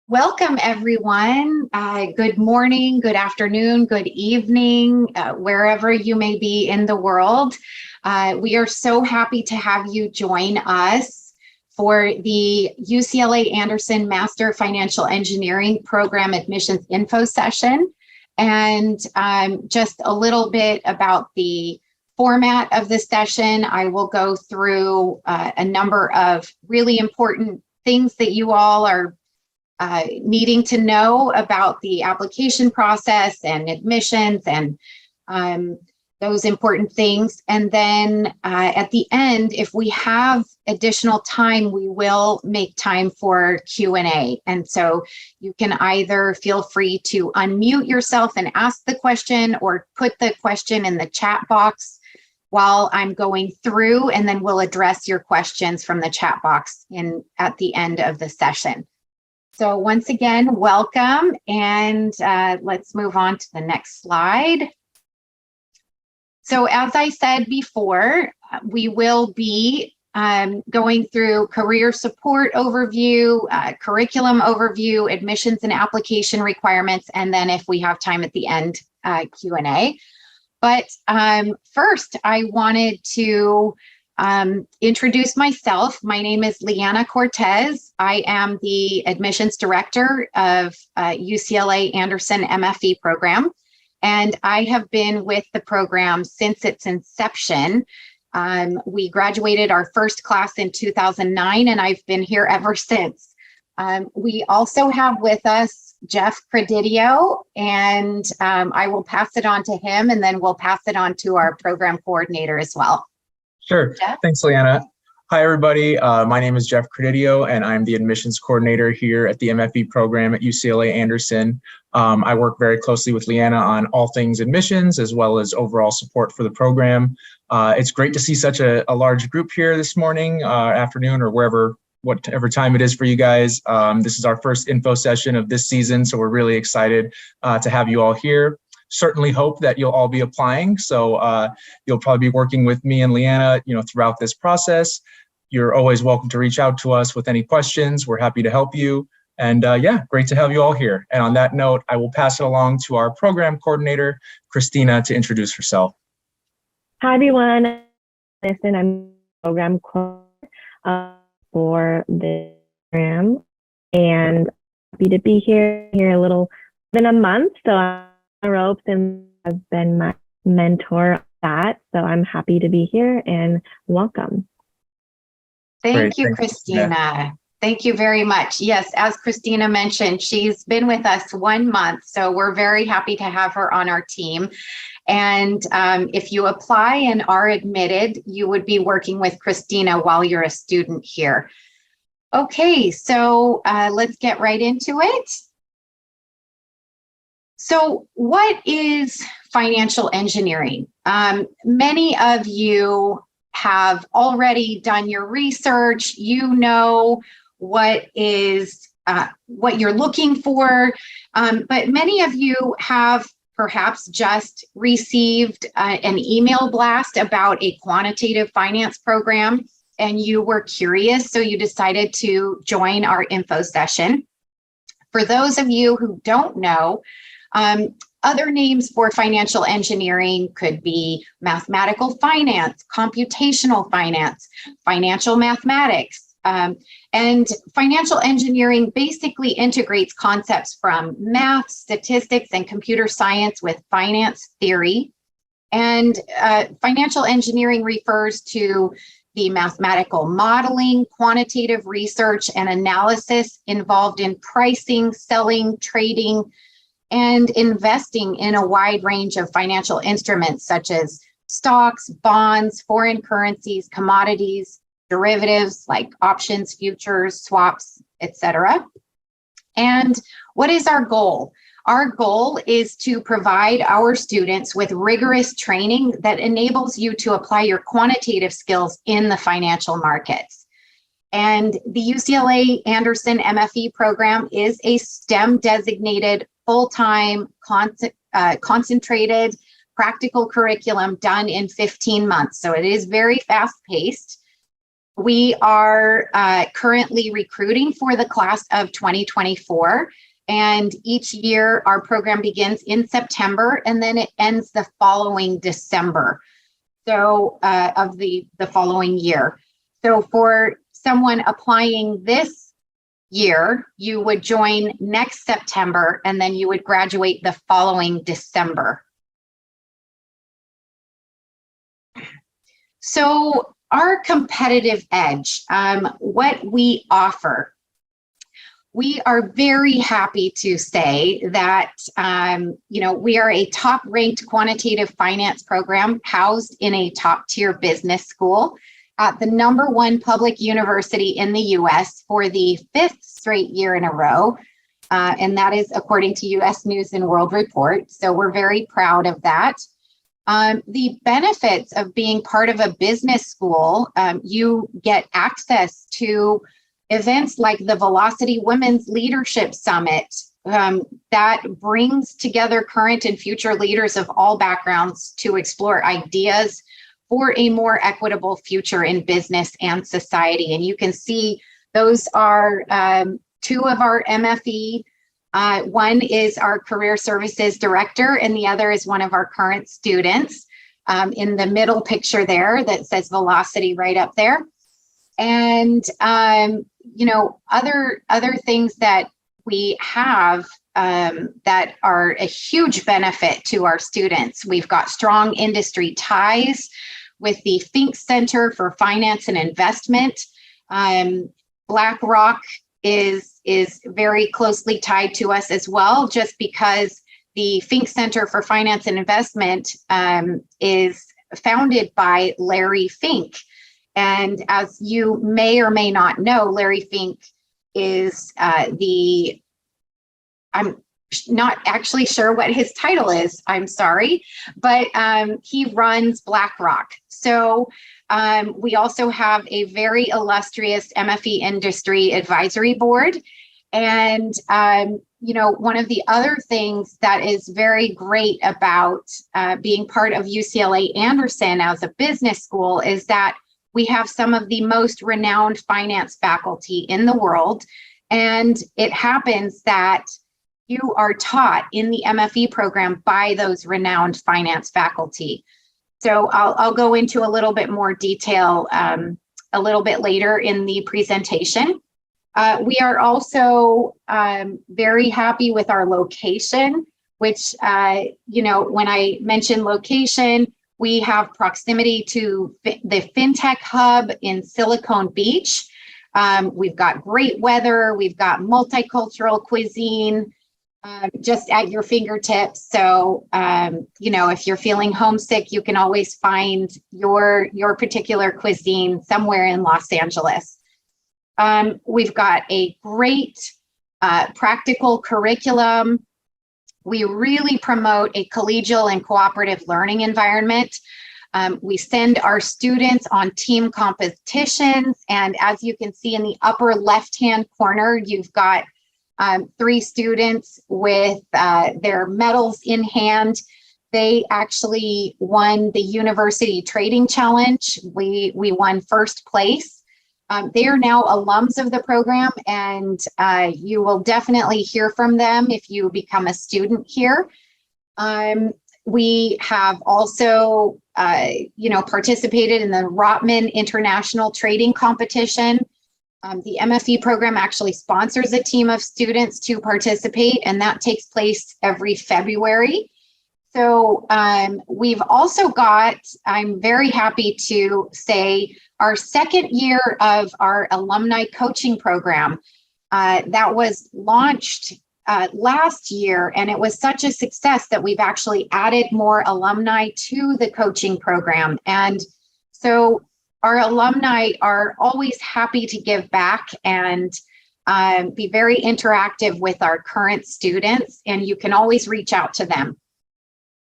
Welcome, everyone. Good morning, good afternoon, good evening, wherever you may be in the world. We are so happy to have you join us for the UCLA Anderson Master Financial Engineering Program Admissions Info Session. And just a little bit about the format of the session. I will go through a number of really important things that you all are needing to know about the application process and admissions and those important things. And then at the end, if we have additional time, we will make time for Q&A. And so you can either feel free to unmute yourself and ask the question or put the question in the chat box while I'm going through, and then we'll address your questions from the chat box at the end of the session. So once again, welcome, and let's move on to the next slide. So as I said before, we will be going through career support overview, curriculum overview, admissions and application requirements, and then if we have time at the end, Q&A. But first, I wanted to introduce myself. My name is Leanna Cortez. I am the admissions director of UCLA Anderson MFE program, and I have been with the program since its inception. We graduated our first class in 2009, and I've been here ever since. We also have with us Jeff Credidio, and I will pass it on to him, and then we'll pass it on to our program coordinator as well. Sure. Jeff? Thanks, Leanna. Hi, everybody. My name is Jeff Credidio, and I'm the admissions coordinator here at the MFE program at UCLA Anderson. I work very closely with Leanna on all things admissions, as well as overall support for the program. It's great to see such a large group here this morning, afternoon, or whatever time it is for you guys. This is our first info session of this season, so we're really excited to have you all here. Certainly hope that you'll all be applying. So you'll probably be working with me and Leanna, throughout this process. You're always welcome to reach out to us with any questions. We're happy to help you. And yeah, great to have you all here. And on that note, I will pass it along to our program coordinator, Christina, to introduce herself. Hi, everyone. Listen, I'm program coordinator for the program, and happy to be here a little than a month. So I'm ropes and has been my mentor on that. So I'm happy to be here and welcome. Thank you, Christina. Thank you very much. Yes, as Christina mentioned, she's been with us 1 month, so we're very happy to have her on our team. And if you apply and are admitted, you would be working with Christina while you're a student here. Okay, so let's get right into it. So what is financial engineering? Many of you have already done your research. You know what you're looking for, but many of you have perhaps just received an email blast about a quantitative finance program, and you were curious, so you decided to join our info session. For those of you who don't know, other names for financial engineering could be mathematical finance, computational finance, financial mathematics. And financial engineering basically integrates concepts from math, statistics, and computer science with finance theory. And financial engineering refers to the mathematical modeling, quantitative research, and analysis involved in pricing, selling, trading, and investing in a wide range of financial instruments such as stocks, bonds, foreign currencies, commodities, derivatives like options, futures, swaps, etc. And what is our goal? Our goal is to provide our students with rigorous training that enables you to apply your quantitative skills in the financial markets. And the UCLA Anderson MFE program is a STEM designated full-time concentrated practical curriculum done in 15 months. So it is very fast-paced. We are currently recruiting for the class of 2024. And each year our program begins in September and then it ends the following December. So of the following year. So for someone applying this year, you would join next September and then you would graduate the following December. So our competitive edge, what we offer. We are very happy to say that, we are a top-ranked quantitative finance program housed in a top-tier business school at the #1 public university in the U.S. for the 5th straight year in a row. And that is according to U.S. News and World Report. So we're very proud of that. The benefits of being part of a business school, you get access to events like the Velocity Women's Leadership Summit that brings together current and future leaders of all backgrounds to explore ideas for a more equitable future in business and society. And you can see those are 2 of our MFE. One is our Career Services Director, and the other is one of our current students in the middle picture there that says Velocity right up there. And other things that we have that are a huge benefit to our students. We've got strong industry ties with the Fink Center for Finance and Investment. BlackRock is very closely tied to us as well, just because the Fink Center for Finance and Investment is founded by Larry Fink. And as you may or may not know, Larry Fink is I'm not actually sure what his title is, I'm sorry, but he runs BlackRock. So we also have a very illustrious MFE Industry Advisory Board. And, one of the other things that is very great about being part of UCLA Anderson as a business school is that we have some of the most renowned finance faculty in the world. And it happens that you are taught in the MFE program by those renowned finance faculty. So I'll go into a little bit more detail a little bit later in the presentation. We are also very happy with our location, which, when I mention location, we have proximity to the FinTech Hub in Silicon Beach. We've got great weather. We've got multicultural cuisine just at your fingertips. So, if you're feeling homesick, you can always find your particular cuisine somewhere in Los Angeles. We've got a great practical curriculum. We really promote a collegial and cooperative learning environment. We send our students on team competitions. And as you can see in the upper left-hand corner, you've got 3 students with their medals in hand. They actually won the University Trading Challenge. We won first place. They are now alums of the program, and you will definitely hear from them if you become a student here. We have also, participated in the Rotman International Trading Competition. The MFE program actually sponsors a team of students to participate, and that takes place every February. So we've also got, I'm very happy to say, our 2nd year of our alumni coaching program that was launched last year, and it was such a success that we've actually added more alumni to the coaching program. And so our alumni are always happy to give back and be very interactive with our current students, and you can always reach out to them.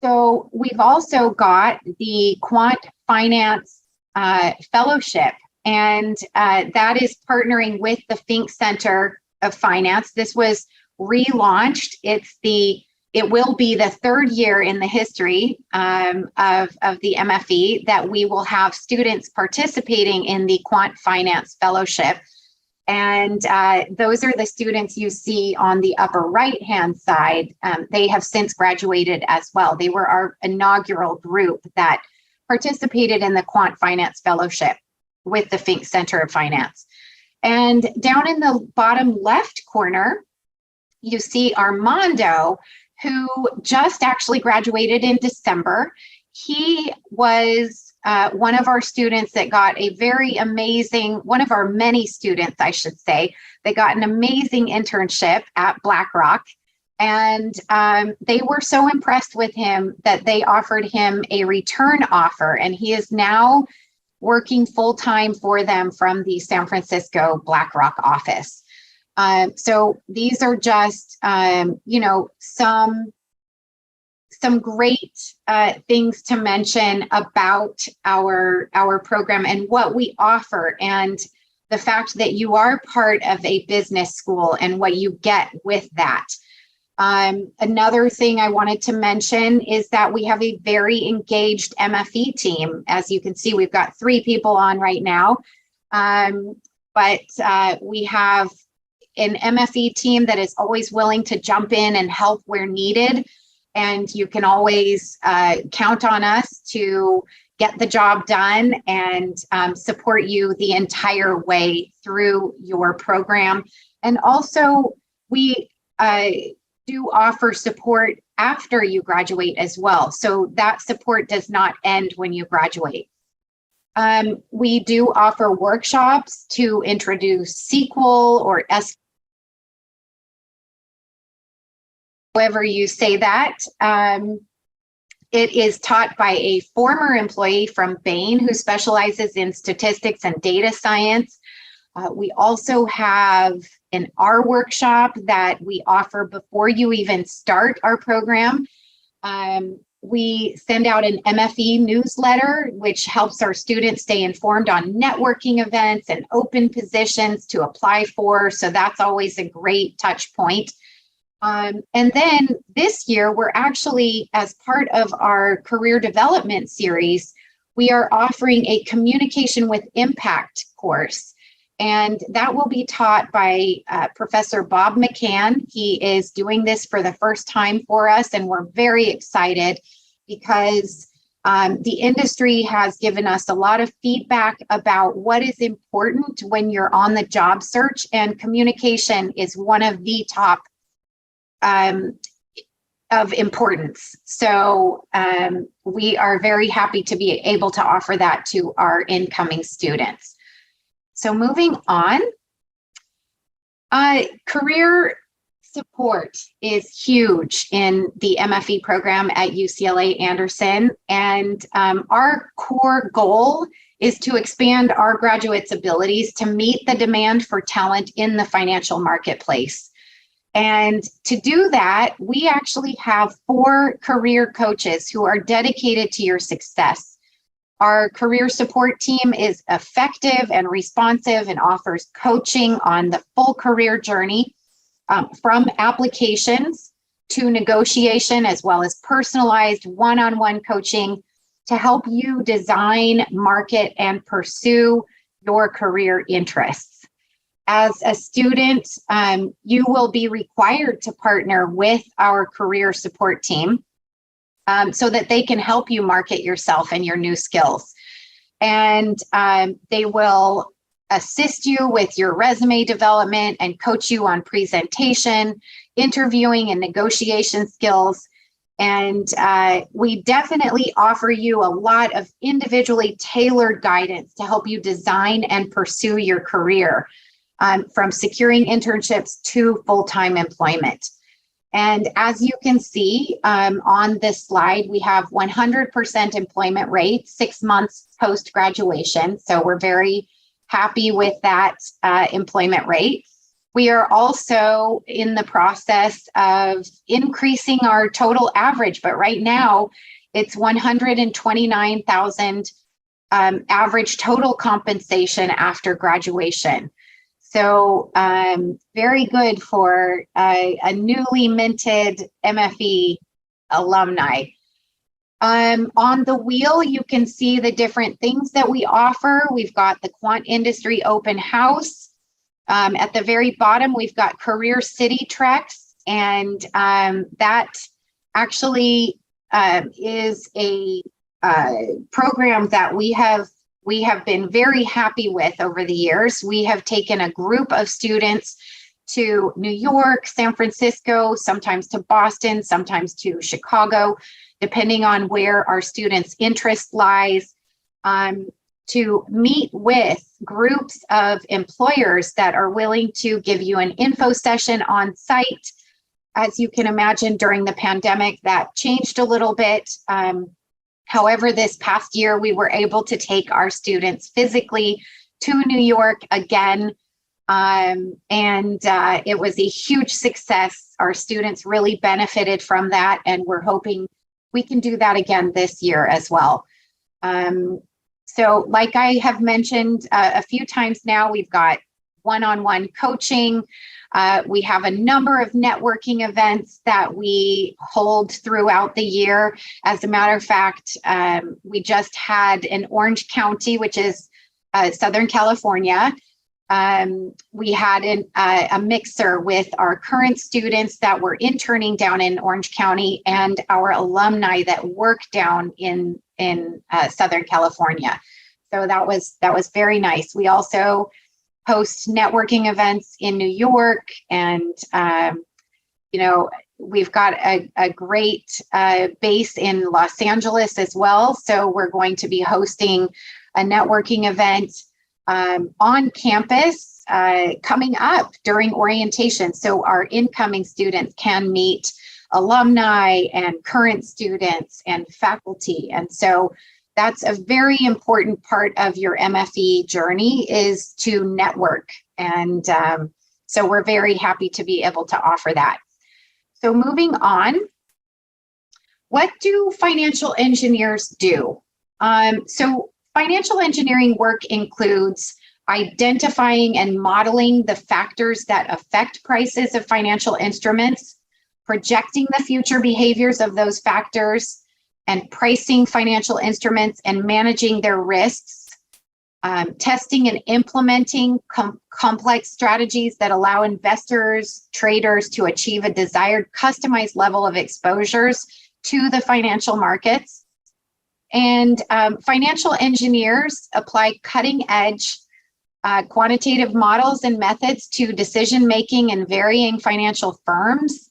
So we've also got the Quant Finance Fellowship, and that is partnering with the Fink Center of Finance. This was relaunched. It's it will be the third year in the history of the MFE that we will have students participating in the Quant Finance Fellowship. And those are the students you see on the upper right-hand side. They have since graduated as well. They were our inaugural group that participated in the Quant Finance Fellowship with the Fink Center of Finance. And down in the bottom left corner, you see Armando, who just actually graduated in December. He was one of our students that got a very amazing, one of our many students, I should say, that got an amazing internship at BlackRock. And they were so impressed with him that they offered him a return offer. And he is now working full-time for them from the San Francisco BlackRock office. So these are just, you know, some great things to mention about our program and what we offer, and the fact that you are part of a business school and what you get with that. Another thing I wanted to mention is that we have a very engaged MFE team. As you can see, we've got 3 people on right now, but we have an MFE team that is always willing to jump in and help where needed. And you can always count on us to get the job done and support you the entire way through your program. And also, we do offer support after you graduate as well. So that support does not end when you graduate. We do offer workshops to introduce SQL or SQL, however you say that. It is taught by a former employee from Bain who specializes in statistics and data science. We also have an R workshop that we offer before you even start our program. We send out an MFE newsletter, which helps our students stay informed on networking events and open positions to apply for. So that's always a great touch point. And then this year, we're actually, as part of our career development series, we are offering a communication with impact course. And that will be taught by Professor Bob McCann. He is doing this for the first time for us, and we're very excited because the industry has given us a lot of feedback about what is important when you're on the job search, and communication is one of the top of importance. So we are very happy to be able to offer that to our incoming students. So moving on, career support is huge in the MFE program at UCLA Anderson. And our core goal is to expand our graduates' abilities to meet the demand for talent in the financial marketplace. And to do that, we actually have 4 career coaches who are dedicated to your success. Our career support team is effective and responsive and offers coaching on the full career journey, from applications to negotiation, as well as personalized one-on-one coaching to help you design, market, and pursue your career interests. As a student, you will be required to partner with our career support team so that they can help you market yourself and your new skills. And they will assist you with your resume development and coach you on presentation, interviewing, and negotiation skills. And we definitely offer you a lot of individually tailored guidance to help you design and pursue your career, from securing internships to full-time employment. And as you can see on this slide, we have 100% employment rate 6 months post-graduation. So we're very happy with that employment rate. We are also in the process of increasing our total average, but right now it's $129,000 average total compensation after graduation. So very good for a newly minted MFE alumni. On the wheel, you can see the different things that we offer. We've got the Quant Industry Open House. At the very bottom, we've got Career City Treks, and that actually is a program that we have been very happy with over the years. We have taken a group of students to New York, San Francisco, sometimes to Boston, sometimes to Chicago, depending on where our students' interest lies, to meet with groups of employers that are willing to give you an info session on site. As you can imagine, during the pandemic, that changed a little bit. However, this past year, we were able to take our students physically to New York again, and it was a huge success. Our students really benefited from that, and we're hoping we can do that again this year as well. So like I have mentioned a few times now, we've got one-on-one coaching. We have a number of networking events that we hold throughout the year. As a matter of fact, we just had in Orange County, which is Southern California, we had a mixer with our current students that were interning down in Orange County and our alumni that work down in Southern California. So that was very nice. We also host networking events in New York, and we've got a great base in Los Angeles as well. So we're going to be hosting a networking event on campus coming up during orientation. So our incoming students can meet alumni and current students and faculty. And so that's a very important part of your MFE journey, is to network. And so we're very happy to be able to offer that. So moving on, what do financial engineers do? So financial engineering work includes identifying and modeling the factors that affect prices of financial instruments, projecting the future behaviors of those factors, and pricing financial instruments and managing their risks, testing and implementing complex strategies that allow investors, traders to achieve a desired customized level of exposures to the financial markets. And financial engineers apply cutting-edge quantitative models and methods to decision-making in varying financial firms.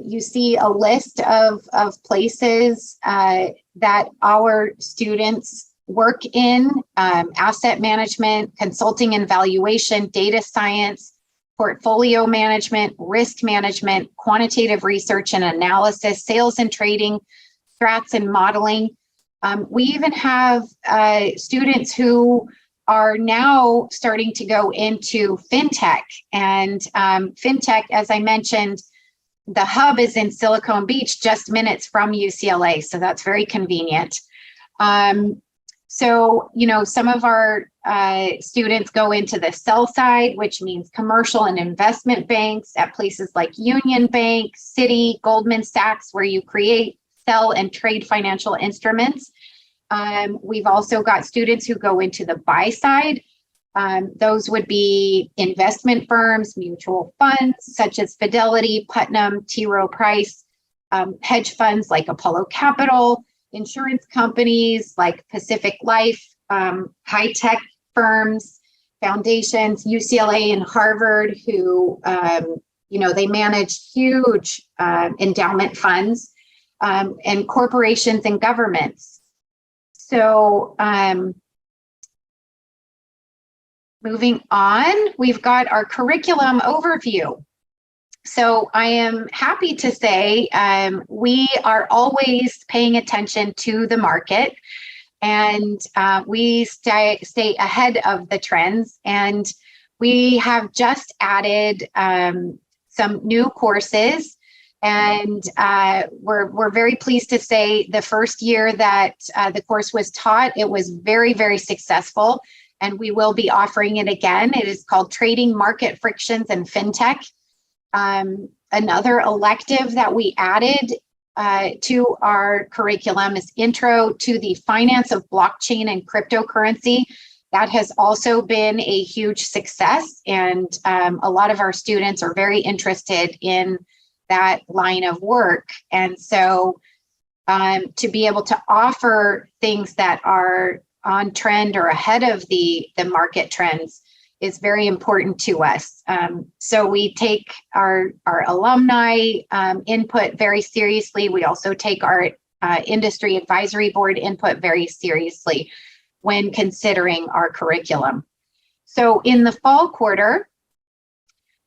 You see a list of places that our students work in: asset management, consulting and valuation, data science, portfolio management, risk management, quantitative research and analysis, sales and trading, strats and modeling. We even have students who are now starting to go into fintech. And fintech, as I mentioned, the hub is in Silicon Beach, just minutes from UCLA. So that's very convenient. So, some of our students go into the sell side, which means commercial and investment banks at places like Union Bank, Citi, Goldman Sachs, where you create, sell, and trade financial instruments. We've also got students who go into the buy side. Those would be investment firms, mutual funds such as Fidelity, Putnam, T. Rowe Price, hedge funds like Apollo Capital, insurance companies like Pacific Life, high-tech firms, foundations, UCLA and Harvard, who, they manage huge endowment funds, and corporations and governments. So, moving on, we've got our curriculum overview. So I am happy to say we are always paying attention to the market, and we stay ahead of the trends. And we have just added some new courses, and we're very pleased to say the first year that the course was taught, it was very, very successful. and we will be offering it again. It is called Trading Market Frictions and FinTech. Another elective that we added to our curriculum is Intro to the Finance of Blockchain and Cryptocurrency. That has also been a huge success, and a lot of our students are very interested in that line of work. And so to be able to offer things that are on trend or ahead of the market trends is very important to us. So we take our alumni input very seriously. We also take our industry advisory board input very seriously when considering our curriculum. So in the fall quarter,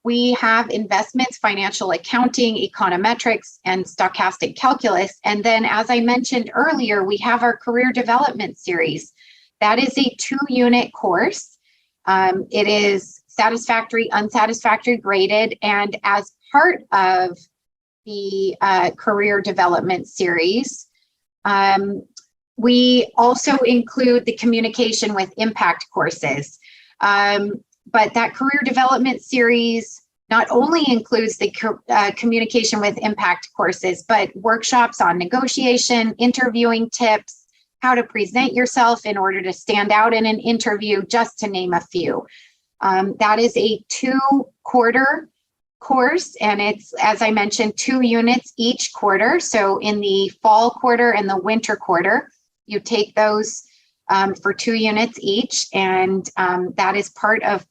we have investments, financial accounting, econometrics, and stochastic calculus. And then, as I mentioned earlier, we have our career development series. That is a 2-unit course. It is satisfactory, unsatisfactory graded, and as part of the career development series, we also include the communication with impact courses. But that career development series not only includes the communication with impact courses, but workshops on negotiation, interviewing tips, how to present yourself in order to stand out in an interview, just to name a few. That is a 2-quarter course, and it's, as I mentioned, 2 units each quarter. So in the fall quarter and the winter quarter, you take those for 2 units each, and that is part of,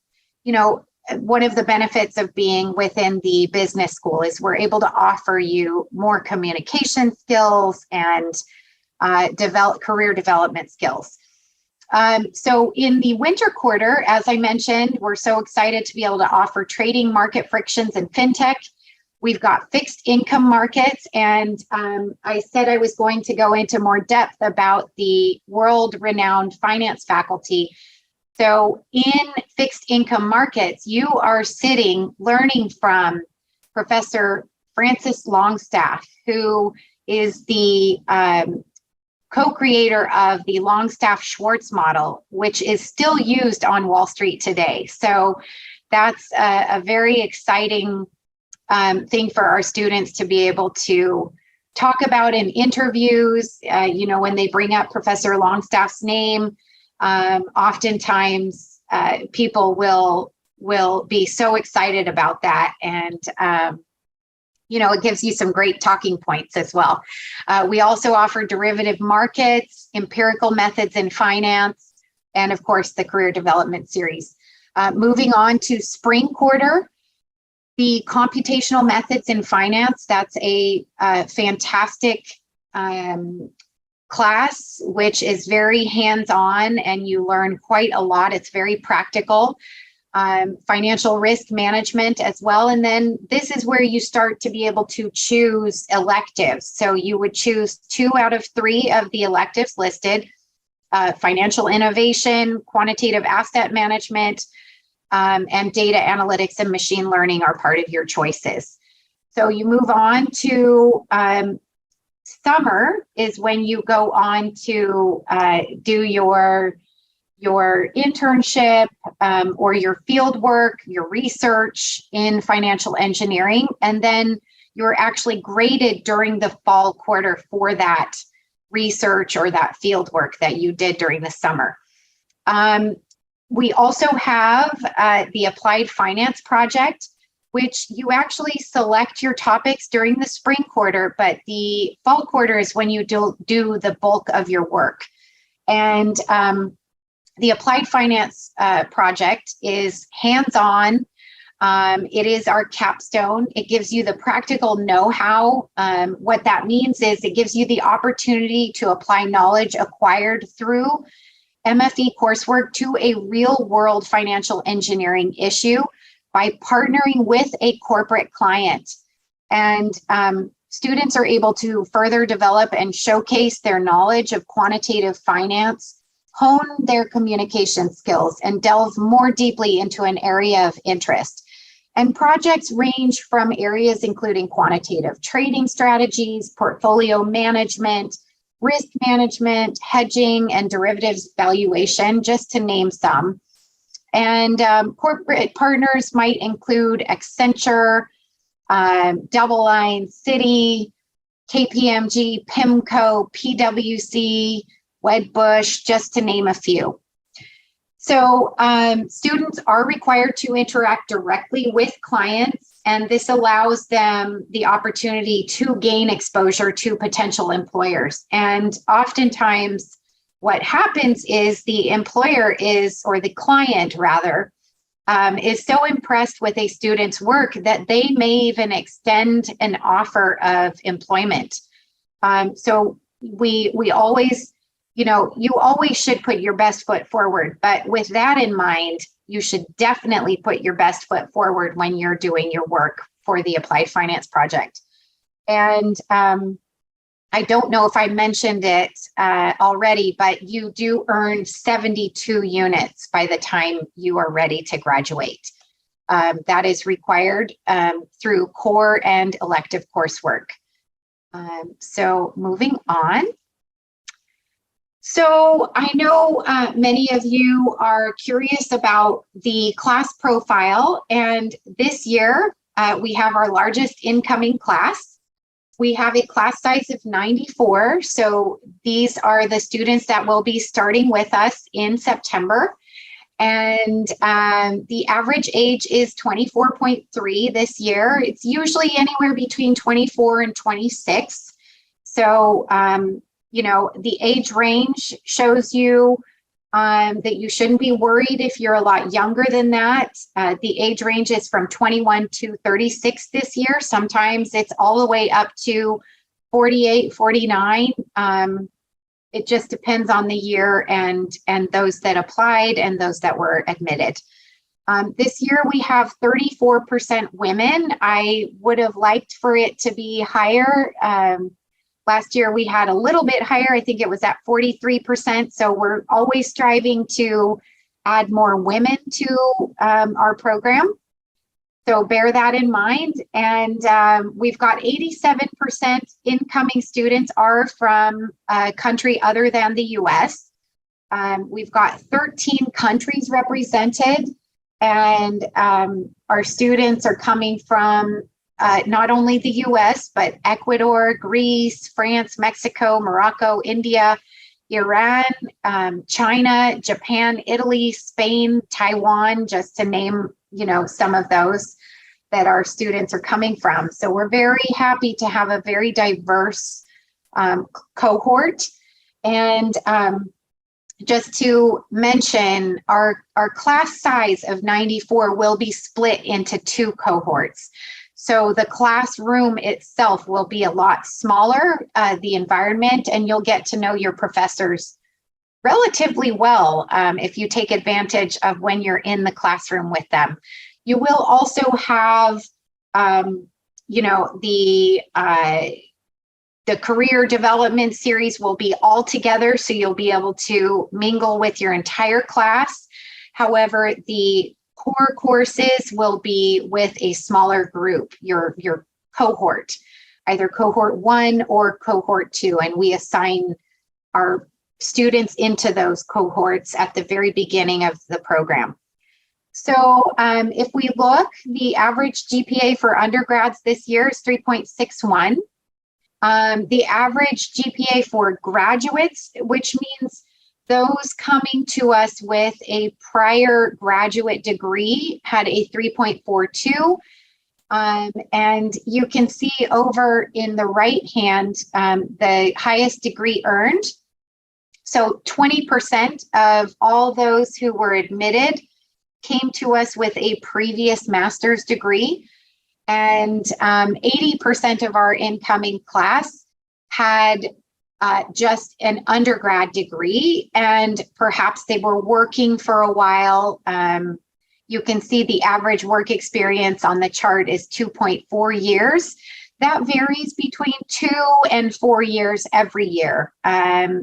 one of the benefits of being within the business school is we're able to offer you more communication skills and career development skills. So in the winter quarter, as I mentioned, we're so excited to be able to offer trading market frictions and fintech. We've got fixed income markets, and I said I was going to go into more depth about the world-renowned finance faculty. So in fixed income markets, you are learning from Professor Francis Longstaff, who is the co-creator of the Longstaff-Schwartz model, which is still used on Wall Street today. So that's a very exciting thing for our students to be able to talk about in interviews. When they bring up Professor Longstaff's name, oftentimes people will be so excited about that, and it gives you some great talking points as well. We also offer derivative markets, empirical methods in finance, and of course the career development series. Moving on to spring quarter, the computational methods in finance. That's a fantastic class, which is very hands-on, and you learn quite a lot. It's very practical. Financial risk management as well. And then this is where you start to be able to choose electives. So you would choose 2 out of 3 of the electives listed. Financial innovation, quantitative asset management, and data analytics and machine learning are part of your choices. So you move on to summer is when you go on to do your internship or your field work, your research in financial engineering, and then you're actually graded during the fall quarter for that research or that field work that you did during the summer. We also have the Applied Finance Project, which you actually select your topics during the spring quarter, but the fall quarter is when you do the bulk of your work. And the Applied Finance Project is hands-on. It is our capstone. It gives you the practical know-how. What that means is it gives you the opportunity to apply knowledge acquired through MFE coursework to a real-world financial engineering issue by partnering with a corporate client. And students are able to further develop and showcase their knowledge of quantitative finance, hone their communication skills, and delve more deeply into an area of interest. And projects range from areas including quantitative trading strategies, portfolio management, risk management, hedging, and derivatives valuation, just to name some. And corporate partners might include Accenture, DoubleLine, Citi, KPMG, PIMCO, PwC, Wedbush, just to name a few. So students are required to interact directly with clients, and this allows them the opportunity to gain exposure to potential employers. And oftentimes what happens is the employer is, or the client rather, is so impressed with a student's work that they may even extend an offer of employment. So we always, you always should put your best foot forward. But with that in mind, you should definitely put your best foot forward when you're doing your work for the Applied Finance project. And I don't know if I mentioned it already, but you do earn 72 units by the time you are ready to graduate. That is required through core and elective coursework. So moving on. So I know many of you are curious about the class profile, and this year we have our largest incoming class. We have a class size of 94, so these are the students that will be starting with us in September. And the average age is 24.3 this year. It's usually anywhere between 24 and 26. So, the age range shows you that you shouldn't be worried if you're a lot younger than that. The age range is from 21 to 36 this year. Sometimes it's all the way up to 48, 49. It just depends on the year and those that applied and those that were admitted. This year we have 34% women. I would have liked for it to be higher. Last year we had a little bit higher. I think it was at 43%. So we're always striving to add more women to our program. So bear that in mind. And we've got 87% incoming students are from a country other than the US. We've got 13 countries represented, and our students are coming from not only the US, but Ecuador, Greece, France, Mexico, Morocco, India, Iran, China, Japan, Italy, Spain, Taiwan, just to name, some of those that our students are coming from. So we're very happy to have a very diverse cohort. And just to mention, our class size of 94 will be split into two cohorts. So the classroom itself will be a lot smaller, the environment, and you'll get to know your professors relatively well if you take advantage of when you're in the classroom with them. You will also have, the career development series will be all together, so you'll be able to mingle with your entire class. However, the core courses will be with a smaller group, your cohort, either cohort 1 or cohort 2, and we assign our students into those cohorts at the very beginning of the program. So if we look, the average GPA for undergrads this year is 3.61. The average GPA for graduates, which means those coming to us with a prior graduate degree, had a 3.42. And you can see over in the right hand, the highest degree earned. So 20% of all those who were admitted came to us with a previous master's degree. And 80% of our incoming class had just an undergrad degree, and perhaps they were working for a while. You can see the average work experience on the chart is 2.4 years. That varies between 2 and 4 years every year. As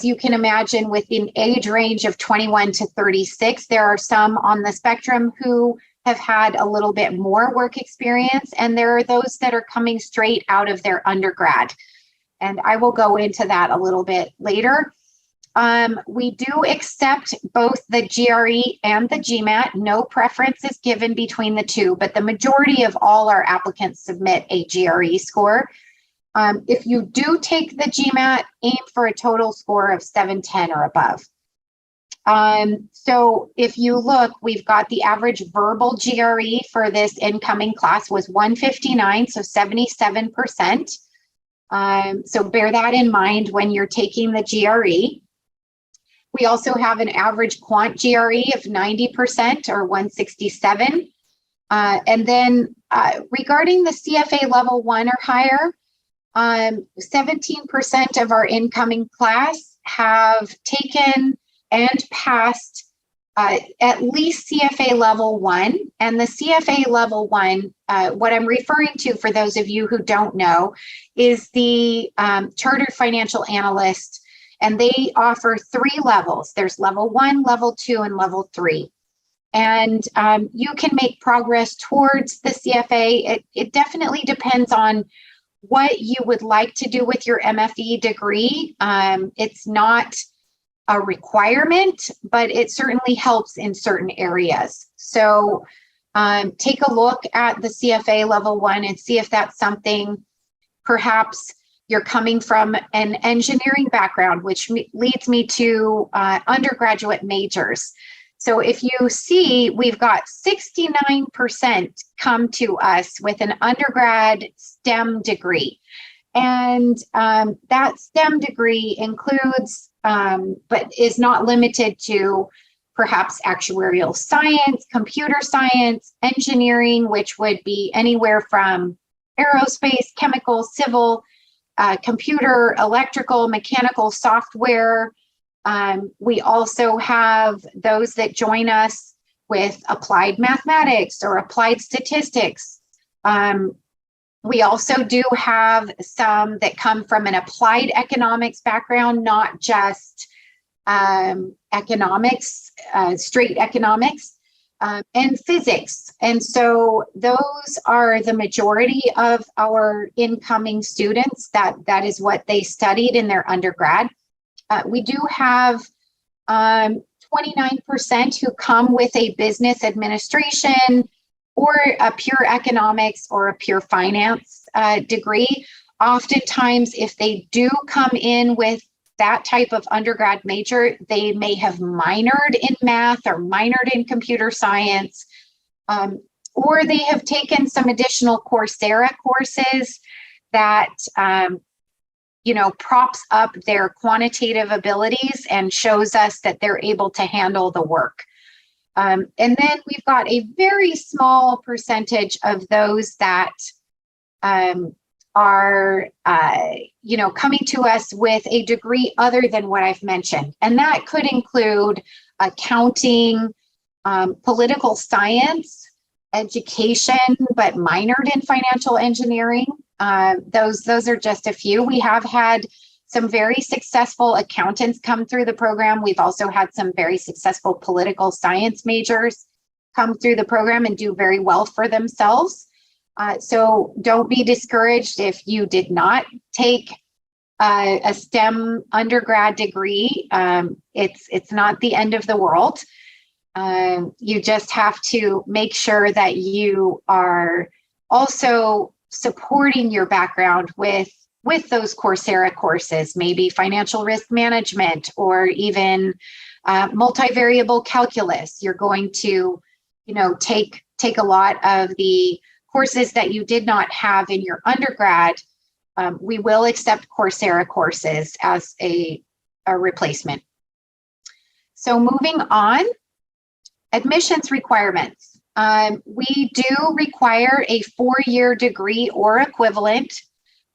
you can imagine, with an age range of 21 to 36, there are some on the spectrum who have had a little bit more work experience, and there are those that are coming straight out of their undergrad. and I will go into that a little bit later. We do accept both the GRE and the GMAT. No preference is given between the two, but the majority of all our applicants submit a GRE score. If you do take the GMAT, aim for a total score of 710 or above. So if you look, we've got the average verbal GRE for this incoming class was 159, so 77%. So bear that in mind when you're taking the GRE. We also have an average quant GRE of 90% or 167. And then regarding the CFA level 1 or higher, 17% of our incoming class have taken and passed at least CFA level 1. And the CFA level 1, what I'm referring to for those of you who don't know, is the Chartered Financial Analyst. And they offer 3 levels. There's level 1, level 2, and level 3. And you can make progress towards the CFA. It definitely depends on what you would like to do with your MFE degree. It's not a requirement, but it certainly helps in certain areas. So take a look at the CFA level 1 and see if that's something. Perhaps you're coming from an engineering background, which leads me to undergraduate majors. So if you see, we've got 69% come to us with an undergrad STEM degree. And that STEM degree includes, but is not limited to, perhaps actuarial science, computer science, engineering, which would be anywhere from aerospace, chemical, civil, computer, electrical, mechanical, software. We also have those that join us with applied mathematics or applied statistics. We also do have some that come from an applied economics background, not just economics, straight economics, and physics. And so those are the majority of our incoming students. That is what they studied in their undergrad. We do have 29% who come with a business administration or a pure economics or a pure finance degree. Oftentimes, if they do come in with that type of undergrad major, they may have minored in math or minored in computer science, or they have taken some additional Coursera courses that props up their quantitative abilities and shows us that they're able to handle the work. And then we've got a very small percentage of those that are coming to us with a degree other than what I've mentioned. And that could include accounting, political science, education, but minored in financial engineering. Those are just a few. We have had some very successful accountants come through the program. We've also had some very successful political science majors come through the program and do very well for themselves. So don't be discouraged if you did not take a STEM undergrad degree. It's not the end of the world. You just have to make sure that you are also supporting your background with those Coursera courses, maybe financial risk management or even multivariable calculus. You're going to, take a lot of the courses that you did not have in your undergrad. We will accept Coursera courses as a replacement. So moving on, admissions requirements. We do require a 4-year degree or equivalent,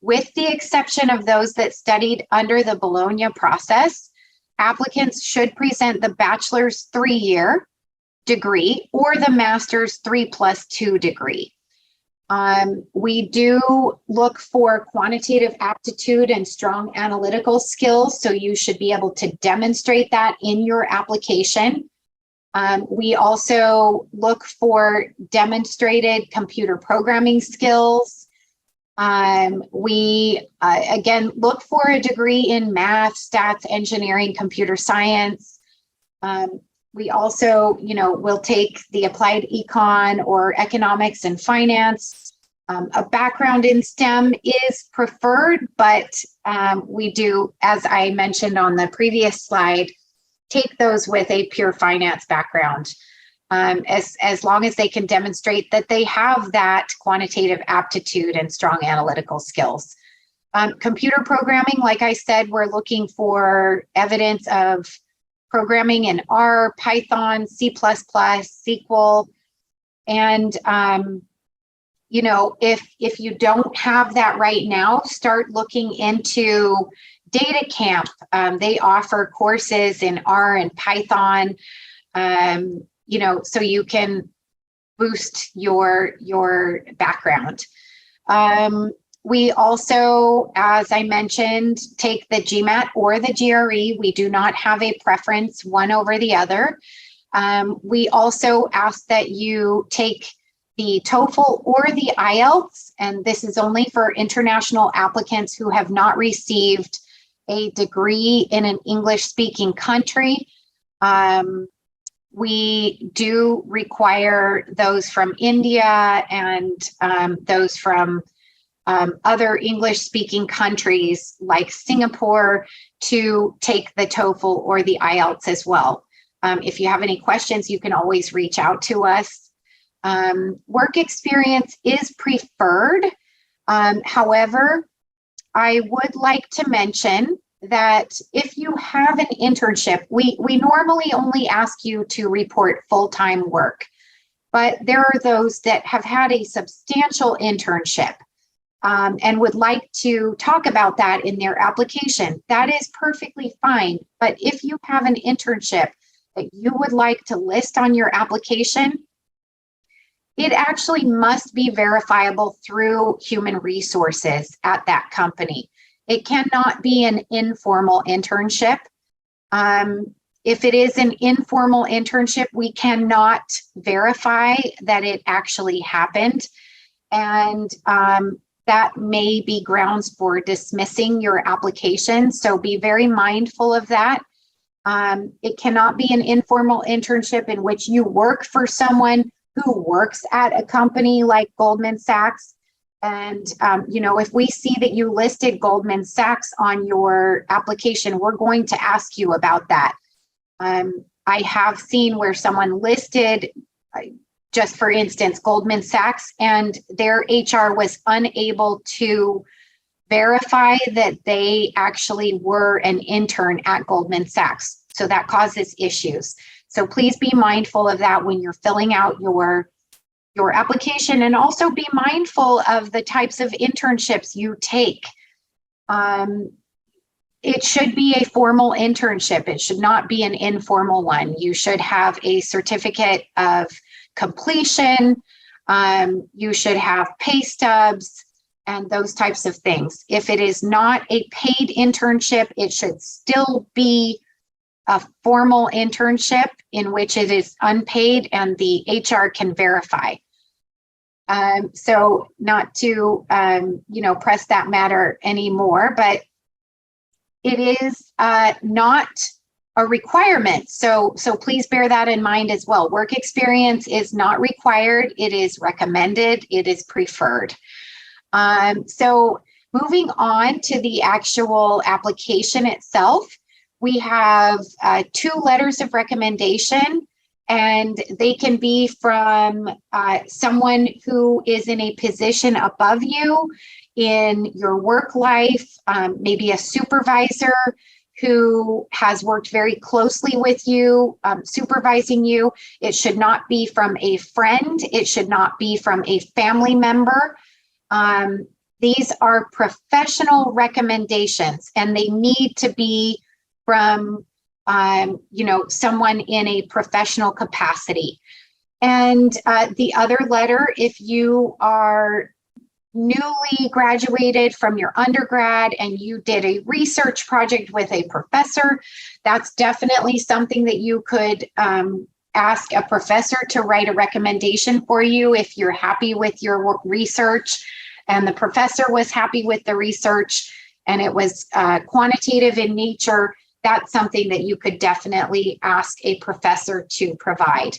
with the exception of those that studied under the Bologna process. Applicants should present the bachelor's 3-year degree or the master's 3+2 degree. We do look for quantitative aptitude and strong analytical skills, so you should be able to demonstrate that in your application. We also look for demonstrated computer programming skills, We, again, look for a degree in math, stats, engineering, computer science. We also, will take the applied econ or economics and finance. A background in STEM is preferred, but we do, as I mentioned on the previous slide, take those with a pure finance background, as long as they can demonstrate that they have that quantitative aptitude and strong analytical skills. Computer programming, like I said, we're looking for evidence of programming in R, Python, C++, SQL, and if you don't have that right now, start looking into Data Camp. They offer courses in R and Python, so you can boost your background. We also, as I mentioned, take the GMAT or the GRE. We do not have a preference one over the other. We also ask that you take the TOEFL or the IELTS, and this is only for international applicants who have not received a degree in an English-speaking country. We do require those from India and those from other English-speaking countries like Singapore to take the TOEFL or the IELTS as well. If you have any questions, you can always reach out to us. Work experience is preferred. However, I would like to mention that if you have an internship, we normally only ask you to report full-time work, but there are those that have had a substantial internship and would like to talk about that in their application. That is perfectly fine, but if you have an internship that you would like to list on your application, it actually must be verifiable through human resources at that company. It cannot be an informal internship. If it is an informal internship, we cannot verify that it actually happened. And that may be grounds for dismissing your application. So be very mindful of that. It cannot be an informal internship in which you work for someone who works at a company like Goldman Sachs. And, if we see that you listed Goldman Sachs on your application, we're going to ask you about that. I have seen where someone listed, just for instance, Goldman Sachs, and their HR was unable to verify that they actually were an intern at Goldman Sachs. So that causes issues. So please be mindful of that when you're filling out your application, and also be mindful of the types of internships you take. It should be a formal internship. It should not be an informal one. You should have a certificate of completion. You should have pay stubs and those types of things. If it is not a paid internship, it should still be a formal internship in which it is unpaid and the HR can verify. So not to, press that matter anymore, but it is not a requirement. So please bear that in mind as well. Work experience is not required. It is recommended. It is preferred. So moving on to the actual application itself, we have 2 letters of recommendation. And they can be from someone who is in a position above you in your work life, maybe a supervisor who has worked very closely with you, supervising you. It should not be from a friend. It should not be from a family member. These are professional recommendations, and they need to be from someone in a professional capacity. And the other letter, if you are newly graduated from your undergrad and you did a research project with a professor, that's definitely something that you could ask a professor to write a recommendation for you if you're happy with your research and the professor was happy with the research and it was quantitative in nature, that's something that you could definitely ask a professor to provide.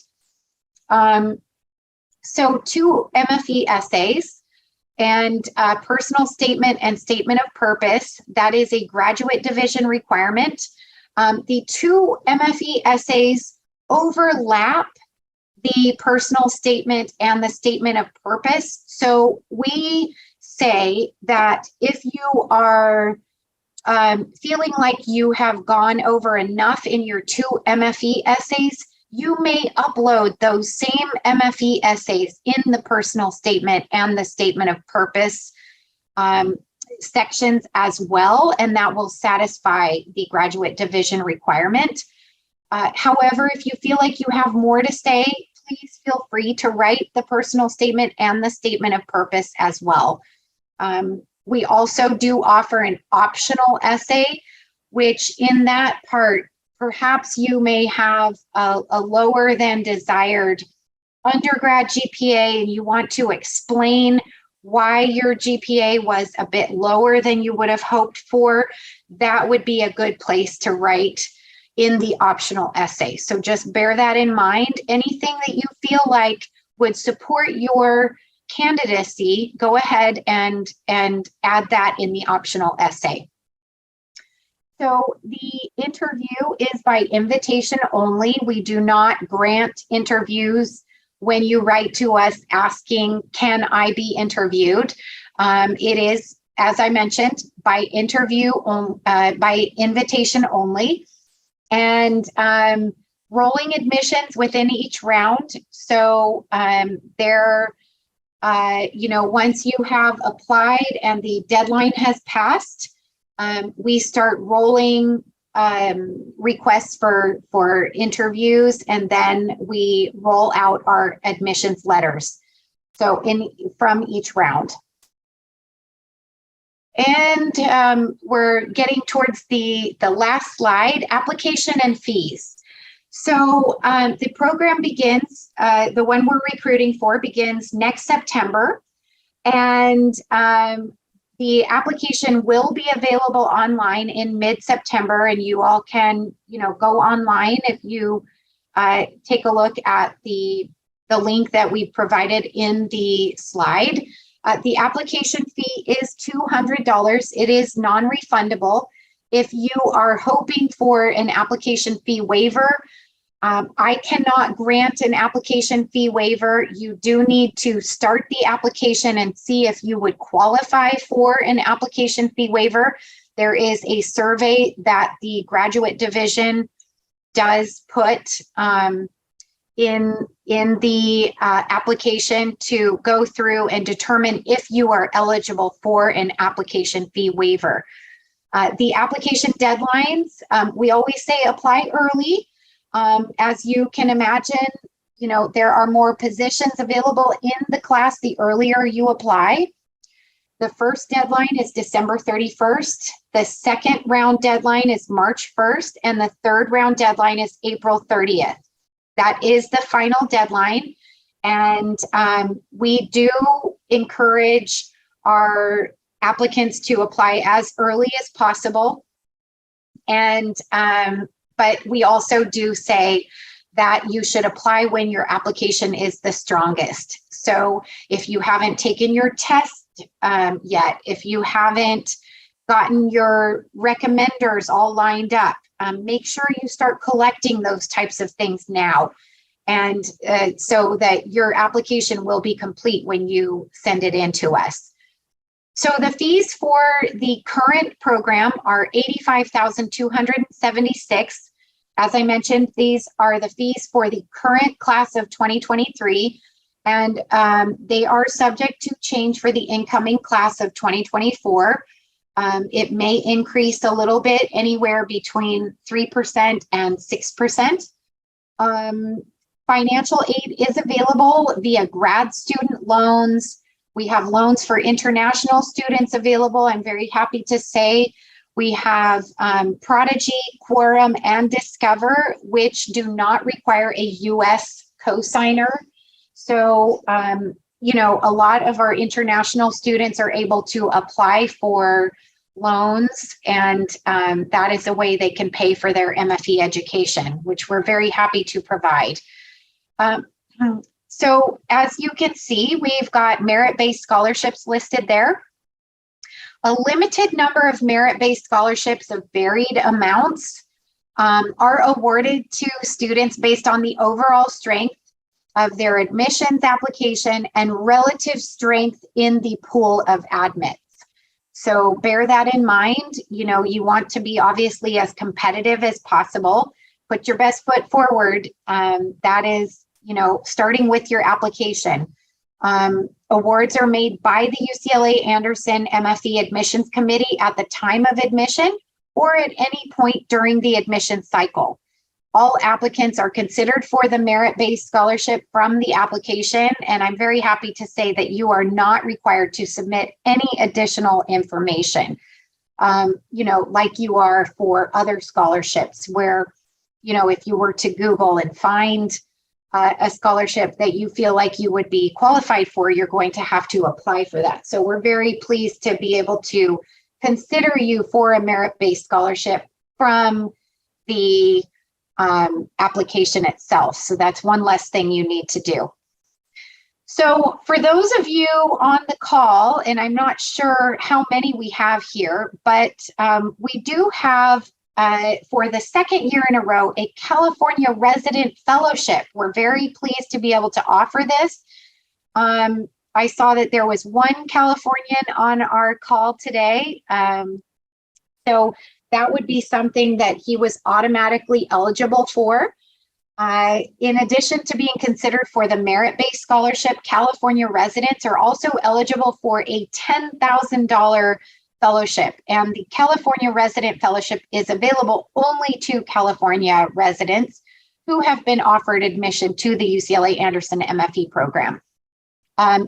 So 2 MFE essays and personal statement and statement of purpose, that is a graduate division requirement. The 2 MFE essays overlap the personal statement and the statement of purpose. So we say that if you are feeling like you have gone over enough in your 2 MFE essays, you may upload those same MFE essays in the personal statement and the statement of purpose sections as well, and that will satisfy the graduate division requirement. However, if you feel like you have more to say, please feel free to write the personal statement and the statement of purpose as well. We also do offer an optional essay, which in that part, perhaps you may have a lower than desired undergrad GPA and you want to explain why your GPA was a bit lower than you would have hoped for. That would be a good place to write in the optional essay. So just bear that in mind. Anything that you feel like would support your candidacy, go ahead and add that in the optional essay. So the interview is by invitation only. We do not grant interviews when you write to us asking, can I be interviewed? It is, as I mentioned, by invitation only. And rolling admissions within each round. So once you have applied and the deadline has passed, we start rolling requests for interviews, and then we roll out our admissions letters. So from each round. And we're getting towards the last slide, application and fees. So the program begins, the one we're recruiting for begins next September. And the application will be available online in mid-September, and you all can, go online if you take a look at the link that we provided in the slide. The application fee is $200. It is non-refundable. If you are hoping for an application fee waiver, I cannot grant an application fee waiver. You do need to start the application and see if you would qualify for an application fee waiver. There is a survey that the graduate division does put in the application to go through and determine if you are eligible for an application fee waiver. The application deadlines, we always say apply early. As you can imagine, there are more positions available in the class the earlier you apply. The first deadline is December 31st. The second round deadline is March 1st, and the third round deadline is April 30th. That is the final deadline. And we do encourage our applicants to apply as early as possible. And but we also do say that you should apply when your application is the strongest. So if you haven't taken your test yet, if you haven't gotten your recommenders all lined up, make sure you start collecting those types of things now. And so that your application will be complete when you send it in to us. So the fees for the current program are $85,276. As I mentioned, these are the fees for the current class of 2023, and they are subject to change for the incoming class of 2024. It may increase a little bit, anywhere between 3% and 6%. Financial aid is available via grad student loans. We have loans for international students available. I'm very happy to say we have Prodigy, Quorum, and Discover, which do not require a U.S. cosigner. So a lot of our international students are able to apply for loans, and that is a way they can pay for their MFE education, which we're very happy to provide. So as you can see, we've got merit-based scholarships listed there. A limited number of merit-based scholarships of varied amounts are awarded to students based on the overall strength of their admissions application and relative strength in the pool of admits. So bear that in mind. You want to be obviously as competitive as possible. Put your best foot forward. That is, starting with your application. Awards are made by the UCLA Anderson MFE Admissions Committee at the time of admission or at any point during the admission cycle. All applicants are considered for the merit-based scholarship from the application, and I'm very happy to say that you are not required to submit any additional information, like you are for other scholarships where, if you were to Google and find a scholarship that you feel like you would be qualified for, you're going to have to apply for that. So we're very pleased to be able to consider you for a merit-based scholarship from the application itself. So that's one less thing you need to do. So for those of you on the call, and I'm not sure how many we have here, but we do have for the second year in a row, a California Resident Fellowship. We're very pleased to be able to offer this. I saw that there was one Californian on our call today. So that would be something that he was automatically eligible for. In addition to being considered for the merit-based scholarship, California residents are also eligible for a $10,000 fellowship. And the California Resident Fellowship is available only to California residents who have been offered admission to the UCLA Anderson MFE program.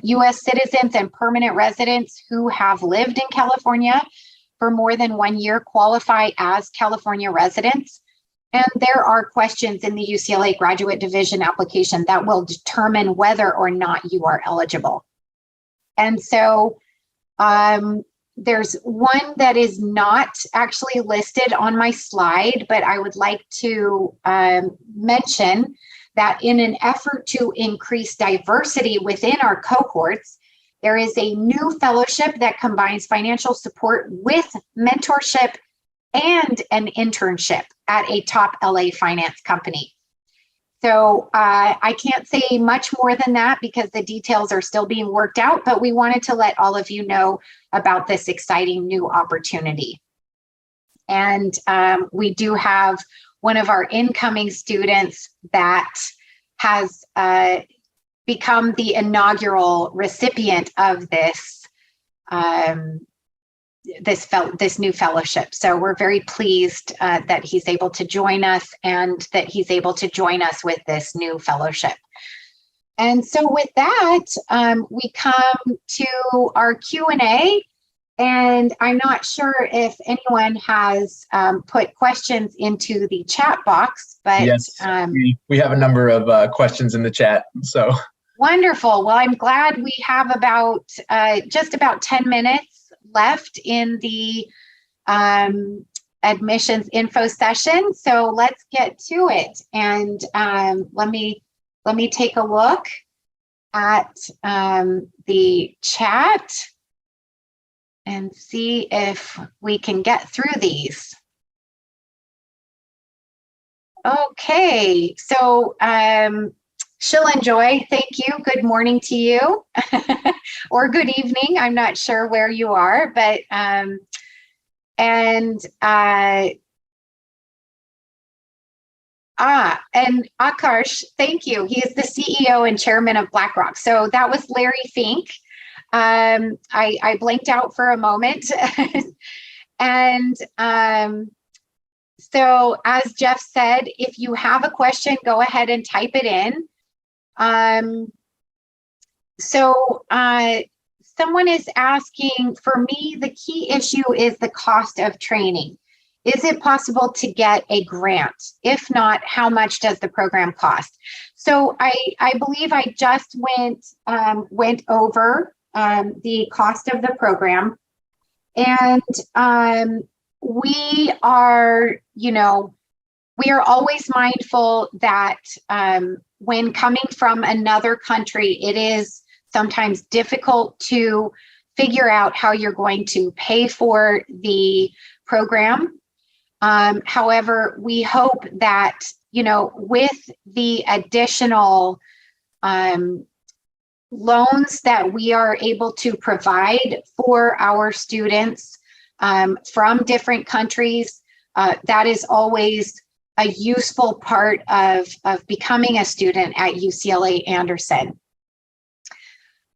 U.S. citizens and permanent residents who have lived in California for more than 1 year qualify as California residents. And there are questions in the UCLA Graduate Division application that will determine whether or not you are eligible. And so there's one that is not actually listed on my slide, but I would like to mention that in an effort to increase diversity within our cohorts, there is a new fellowship that combines financial support with mentorship and an internship at a top LA finance company. So I can't say much more than that because the details are still being worked out, but we wanted to let all of you know about this exciting new opportunity. And we do have one of our incoming students that has become the inaugural recipient of this this new fellowship. So we're very pleased that he's able to join us and that he's able to join us with this new fellowship. And so with that, we come to our Q&A, and I'm not sure if anyone has put questions into the chat box, but yes, we have a number of questions in the chat. So wonderful. Well, I'm glad we have about just about 10 minutes left in the admissions info session. So let's get to it. And let me take a look at the chat and see if we can get through these. Okay, so she'll enjoy. Thank you. Good morning to you, or good evening. I'm not sure where you are, but and Akash, thank you. He is the CEO and chairman of BlackRock. So that was Larry Fink. I blanked out for a moment, and so as Jeff said, if you have a question, go ahead and type it in. Someone is asking, for me, the key issue is the cost of training. Is it possible to get a grant? If not, how much does the program cost? So I believe I just went over the cost of the program, and we are, we are always mindful that when coming from another country, it is sometimes difficult to figure out how you're going to pay for the program. However, we hope that, with the additional loans that we are able to provide for our students from different countries, that is always a useful part of becoming a student at UCLA Anderson.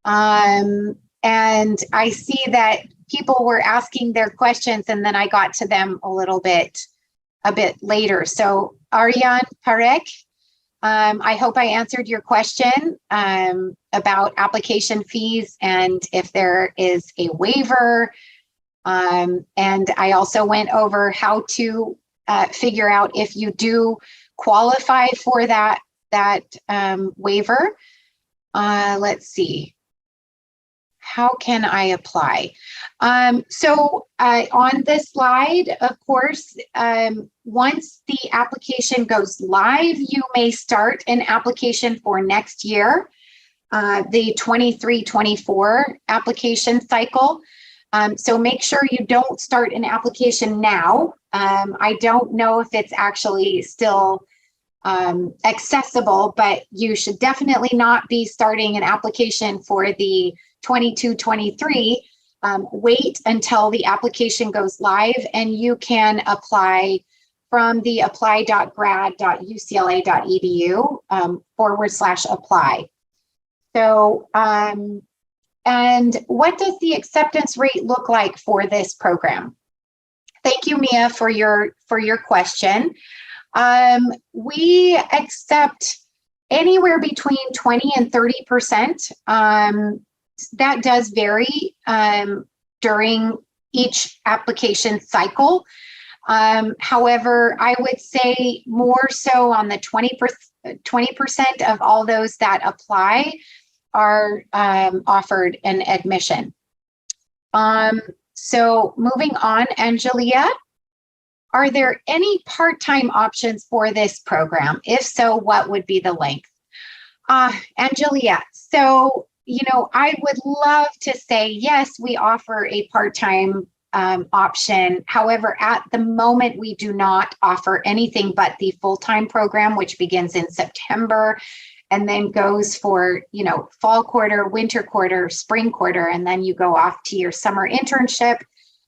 And I see that people were asking their questions, and then I got to them a bit later. So Aryan Parek, I hope I answered your question about application fees and if there is a waiver. And I also went over how to figure out if you do qualify for that waiver. Let's see. How can I apply? So on this slide, of course, once the application goes live, you may start an application for next year, the 23-24 application cycle. So make sure you don't start an application now. I don't know if it's actually still accessible, but you should definitely not be starting an application for the 22-23. Wait until the application goes live, and you can apply from the apply.grad.ucla.edu /apply. So, and what does the acceptance rate look like for this program? Thank you, Mia, for your question. We accept anywhere between 20 and 30%. That does vary during each application cycle. However, I would say more so on the 20% of all those that apply are offered an admission. So moving on, Angelia, are there any part-time options for this program? If so, what would be the length? Angelia, so I would love to say, yes, we offer a part-time option. However, at the moment, we do not offer anything but the full-time program, which begins in September and then goes for, fall quarter, winter quarter, spring quarter, and then you go off to your summer internship,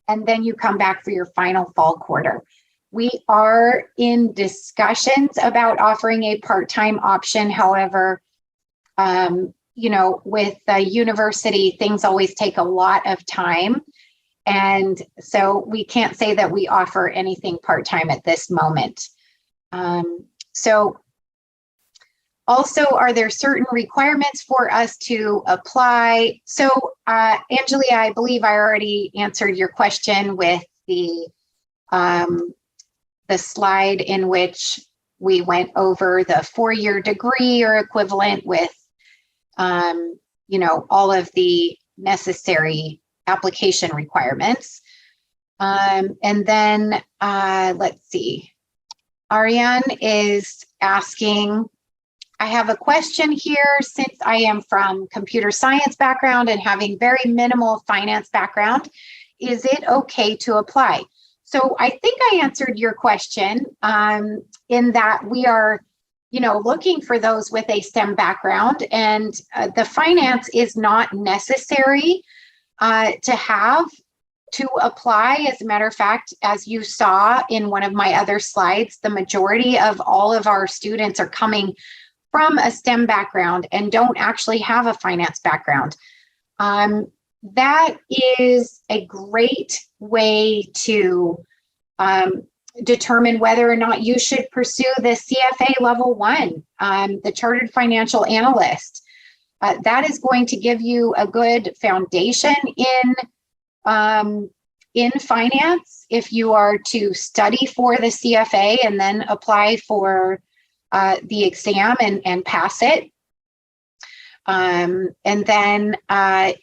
and then you come back for your final fall quarter. We are in discussions about offering a part-time option. However, with the university, things always take a lot of time. And so we can't say that we offer anything part-time at this moment. So also, are there certain requirements for us to apply? So Angelia, I believe I already answered your question with the slide in which we went over the 4-year degree or equivalent with all of the necessary application requirements. And then let's see, Ariane is asking, I have a question here. Since I am from computer science background and having very minimal finance background, is it okay to apply? So I think I answered your question in that we are looking for those with a STEM background, and the finance is not necessary to have to apply. As a matter of fact, as you saw in one of my other slides, the majority of all of our students are coming from a STEM background and don't actually have a finance background. That is a great way to determine whether or not you should pursue the CFA level 1, the Chartered Financial Analyst. That is going to give you a good foundation in finance, if you are to study for the CFA and then apply for the exam and pass it. And then,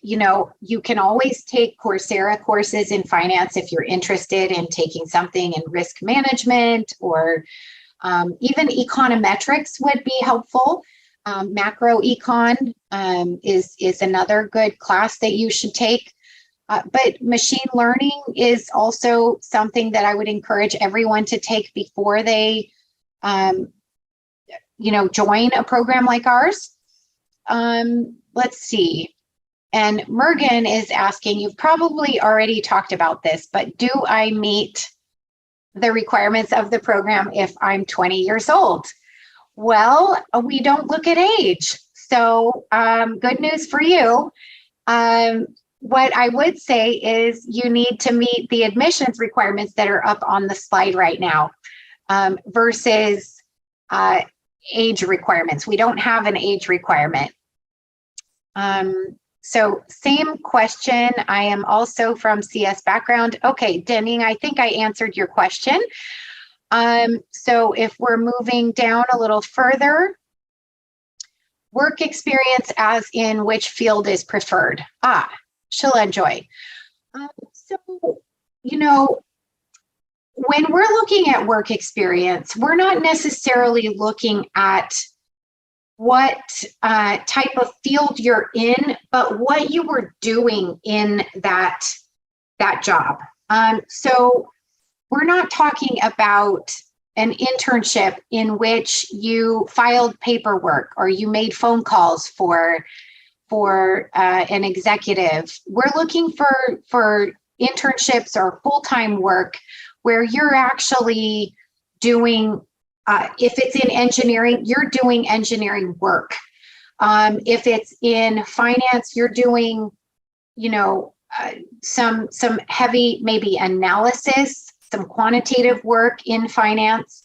you can always take Coursera courses in finance if you're interested in taking something in risk management, or even econometrics would be helpful. Macro econ is another good class that you should take. But machine learning is also something that I would encourage everyone to take before they, join a program like ours. Let's see. And Mergen is asking, you've probably already talked about this, but do I meet the requirements of the program if I'm 20 years old? Well, we don't look at age. So good news for you. What I would say is you need to meet the admissions requirements that are up on the slide right now versus age requirements. We don't have an age requirement. So same question. I am also from CS background. Okay, Denning, I think I answered your question. So if we're moving down a little further, work experience as in which field is preferred? She'll enjoy. So, when we're looking at work experience, we're not necessarily looking at what type of field you're in, but what you were doing in that job. So we're not talking about an internship in which you filed paperwork or you made phone calls for an executive. We're looking for internships or full-time work where you're actually doing, if it's in engineering, you're doing engineering work. If it's in finance, you're doing, some heavy maybe analysis, some quantitative work in finance.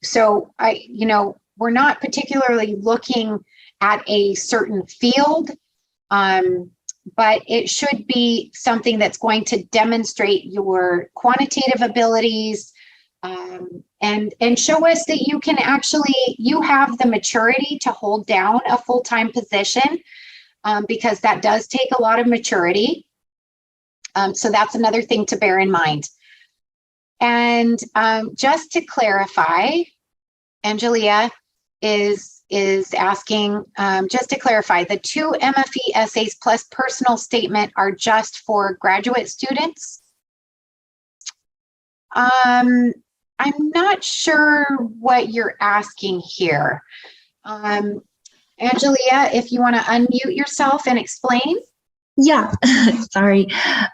So we're not particularly looking at a certain field, but it should be something that's going to demonstrate your quantitative abilities, and show us that you have the maturity to hold down a full-time position, because that does take a lot of maturity. So that's another thing to bear in mind. And just to clarify, Angelia is asking, just to clarify, the 2 MFE essays plus personal statement are just for graduate students? I'm not sure what you're asking here. Angelia, if you want to unmute yourself and explain. Yeah, sorry.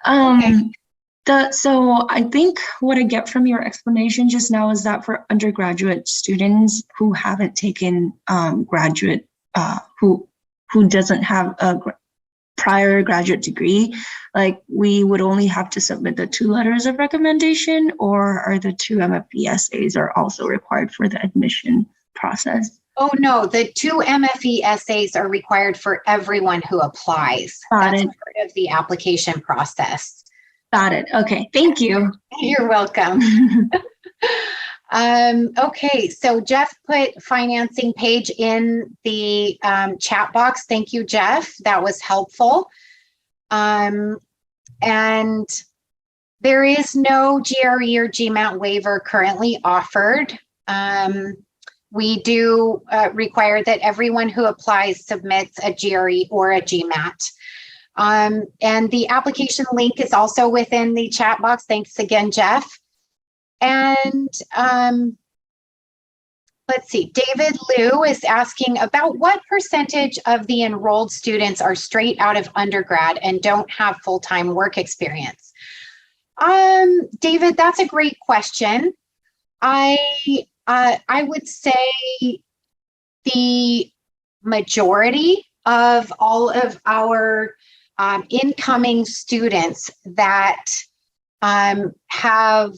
Okay. So I think what I get from your explanation just now is that for undergraduate students who haven't taken graduate, who doesn't have a prior graduate degree, like we would only have to submit the 2 letters of recommendation, or are the 2 MFE essays are also required for the admission process? Oh, no, the 2 MFE essays are required for everyone who applies. That's part of the application process. Got it. Okay, thank you. You're welcome. Okay, so Jeff put financing page in the chat box. Thank you, Jeff. That was helpful. And there is no GRE or GMAT waiver currently offered. We do require that everyone who applies submits a GRE or a GMAT. And the application link is also within the chat box. Thanks again, Jeff. And let's see, David Liu is asking about what percentage of the enrolled students are straight out of undergrad and don't have full-time work experience. David, that's a great question. I would say the majority of all of our incoming students that have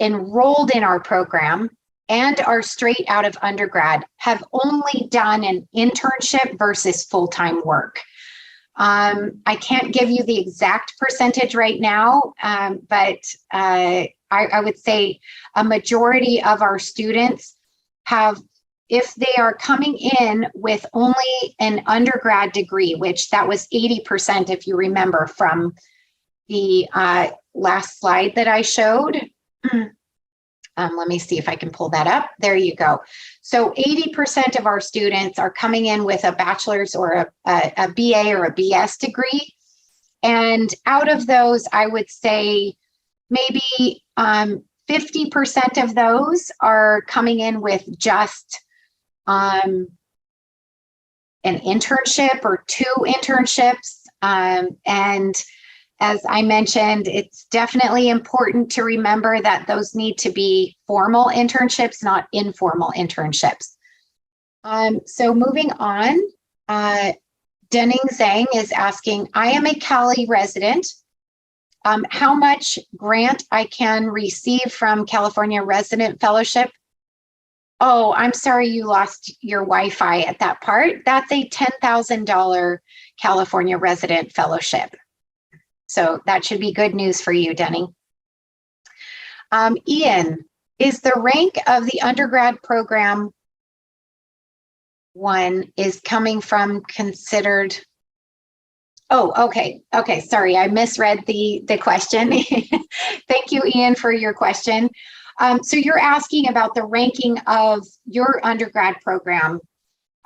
enrolled in our program and are straight out of undergrad have only done an internship versus full-time work. I can't give you the exact percentage right now, but I would say a majority of our students have, if they are coming in with only an undergrad degree, which that was 80%, if you remember from the last slide that I showed. Let me see if I can pull that up. There you go. So 80% of our students are coming in with a bachelor's or a BA or a BS degree. And out of those, I would say maybe 50% of those are coming in with just an internship or 2 internships. And as I mentioned, it's definitely important to remember that those need to be formal internships, not informal internships. So moving on, Denning Zhang is asking, I am a Cali resident. How much grant I can receive from California Resident Fellowship? Oh, I'm sorry you lost your Wi-Fi at that part. That's a $10,000 California Resident Fellowship. So that should be good news for you, Denny. Ian, is the rank of the undergrad program 1 is coming from considered? Oh, okay. Okay, sorry, I misread the question. Thank you, Ian, for your question. So you're asking about the ranking of your undergrad program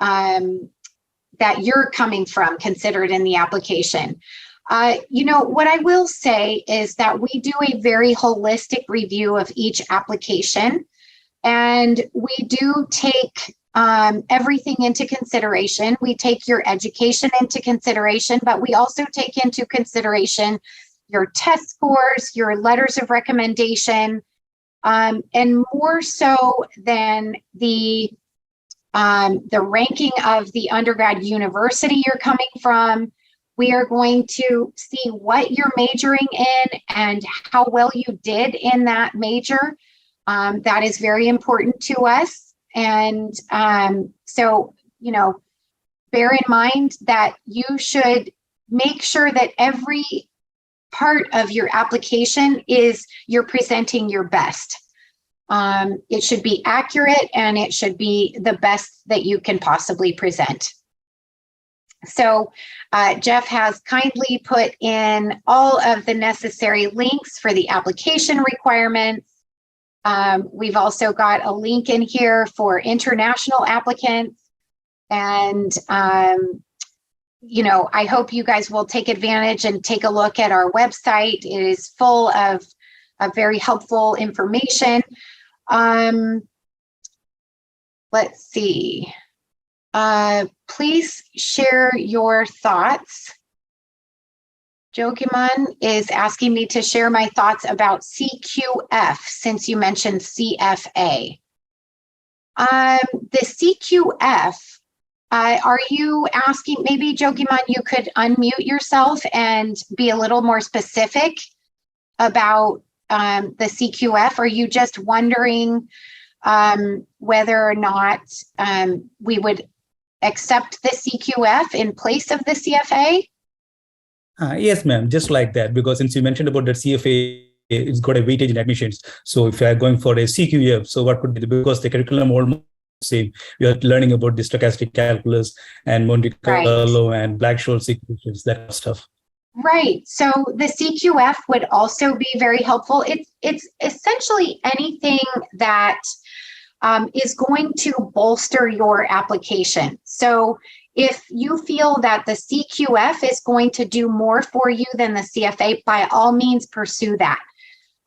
that you're coming from considered in the application. You know, what I will say is that we do a very holistic review of each application, and we do take everything into consideration. We take your education into consideration, but we also take into consideration your test scores, your letters of recommendation, and more so than the ranking of the undergrad university you're coming from. We are going to see what you're majoring in and how well you did in that major. That is very important to us. And so, you know, bear in mind that you should make sure that every part of your application is you're presenting your best. It should be accurate and it should be the best that you can possibly present. So Jeff has kindly put in all of the necessary links for the application requirements. We've also got a link in here for international applicants. And, you know, I hope you guys will take advantage and take a look at our website. It is full of very helpful information. Let's see. Please share your thoughts. Jogiman is asking me to share my thoughts about CQF since you mentioned CFA. The CQF, are you asking, maybe Jogiman, you could unmute yourself and be a little more specific about the CQF? Are you just wondering whether or not we would accept the CQF in place of the CFA? Yes, ma'am, just like that, because since you mentioned about that CFA, it's got a weightage in admissions. So if you are going for a CQF, so what could be because the curriculum almost same. We are learning about the stochastic calculus and Monte Carlo and Black-Scholes equations, that kind of stuff. Right. So the CQF would also be very helpful. It's essentially anything that is going to bolster your application. So if you feel that the CQF is going to do more for you than the CFA, by all means pursue that.